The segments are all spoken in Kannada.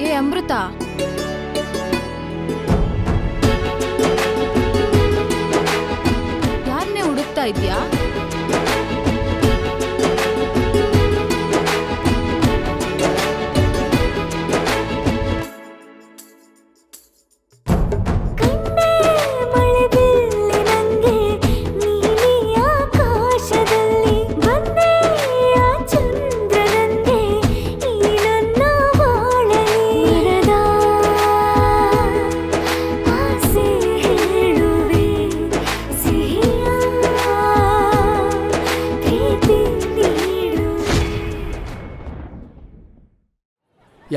ಏ ಅಮೃತ, ಯಾರನ್ನೇ ಹುಡುಕ್ತಾ ಇದ್ಯಾ?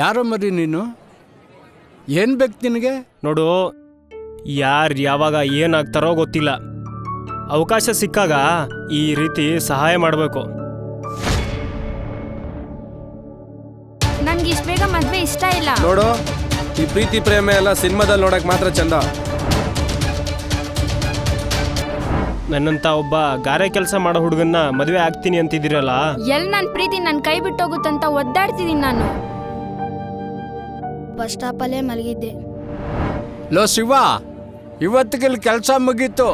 ಯಾರೋ ಮರಿ ನೀನು? ಏನು ಬೇಕು ನಿನಗೆ? ನೋಡು, ಯಾರು ಯಾವಾಗ ಏನಾಗ್ತಾರೋ ಗೊತ್ತಿಲ್ಲ. ಅವಕಾಶ ಸಿಕ್ಕಾಗ ಈ ರೀತಿ ಸಹಾಯ ಮಾಡಬೇಕು. ನನ್ಗೆ ಇಷ್ಟು ಬೇಗ ಮದ್ವೆ ಇಷ್ಟ ಇಲ್ಲ. ನೋಡು, ಈ ಪ್ರೀತಿ ಪ್ರೇಮ ಎಲ್ಲ ಸಿನಿಮಾದಲ್ಲಿ ನೋಡಕ್ ಮಾತ್ರ ಚಂದ. ನನ್ನಂತ ಒಬ್ಬ ಗಾರೆ ಕೆಲಸ ಮಾಡೋ ಹುಡುಗನ್ನ ಮದುವೆ ಆಗ್ತೀನಿ ಅಂತಿದ್ದೀರಲ್ಲ. ನನ್ನ ಪ್ರೀತಿ ನನ್ನ ಕೈ ಬಿಟ್ಟೋಗುತ್ತಂತ ಒದ್ದಾಡ್ತಿದ್ದೀನಿ ನಾನು. ಬಸ್ ಸ್ಟಾಪಲ್ಲೇ ಮಲಗಿದ್ದೆ. ಲೋ ಶಿವ, ಇವತ್ತಿಗೆ ಕೆಲಸ ಮುಗೀತು.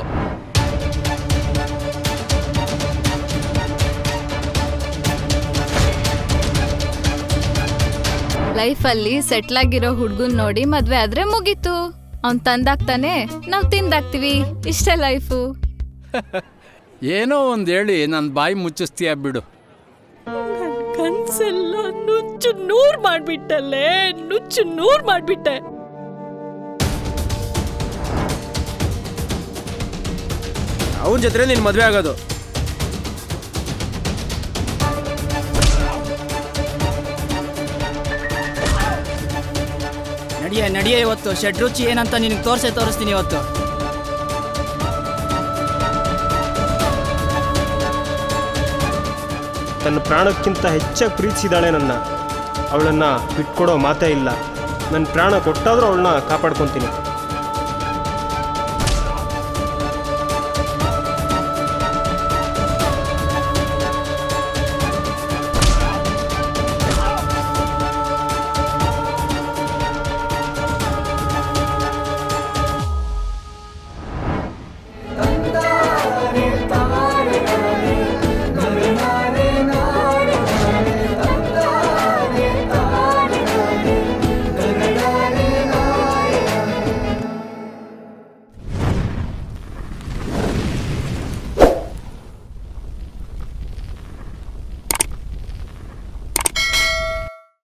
ಲೈಫಲ್ಲಿ ಸೆಟ್ಲ್ ಆಗಿರೋ ಹುಡ್ಗನ್ ನೋಡಿ ಮದ್ವೆ ಆದ್ರೆ ಮುಗೀತು. ಅವ್ನ್ ತಂದಾಗ್ತಾನೆ, ನಾವ್ ತಿಂದಾಕ್ತಿವಿ. ಇಷ್ಟೇ ಲೈಫು. ಏನೋ ಒಂದು ಹೇಳಿ ನನ್ನ ಬಾಯಿ ಮುಚ್ಚಿಸ್ತೀಯ ಬಿಡು. ಕನ್ಸೆಲ್ಲ ನುಚ್ಚು ನೂರ್ ಮಾಡ್ಬಿಟ್ಟಲ್ಲೇ, ನುಚ್ಚು ನೂರ್ ಮಾಡ್ಬಿಟ್ಟೆ. ಅವನ ಜೊತೆ ನೀನ್ ಮದ್ವೆ ಆಗೋದು. ನಡಿಯೇ ಇವತ್ತು ಷಡ್ ರುಚಿ ಏನಂತ ನಿನಗೆ ತೋರಿಸ್ತೀನಿ ಇವತ್ತು. ತನ್ನ ಪ್ರಾಣಕ್ಕಿಂತ ಹೆಚ್ಚಾಗಿ ಪ್ರೀತಿಸಿದಾಳೆ ನನ್ನ. ಅವಳನ್ನು ಬಿಟ್ಕೊಡೋ ಮಾತೇ ಇಲ್ಲ. ನನ್ನ ಪ್ರಾಣ ಕೊಟ್ಟಾದರೂ ಅವಳನ್ನ ಕಾಪಾಡ್ಕೊತೀನಿ.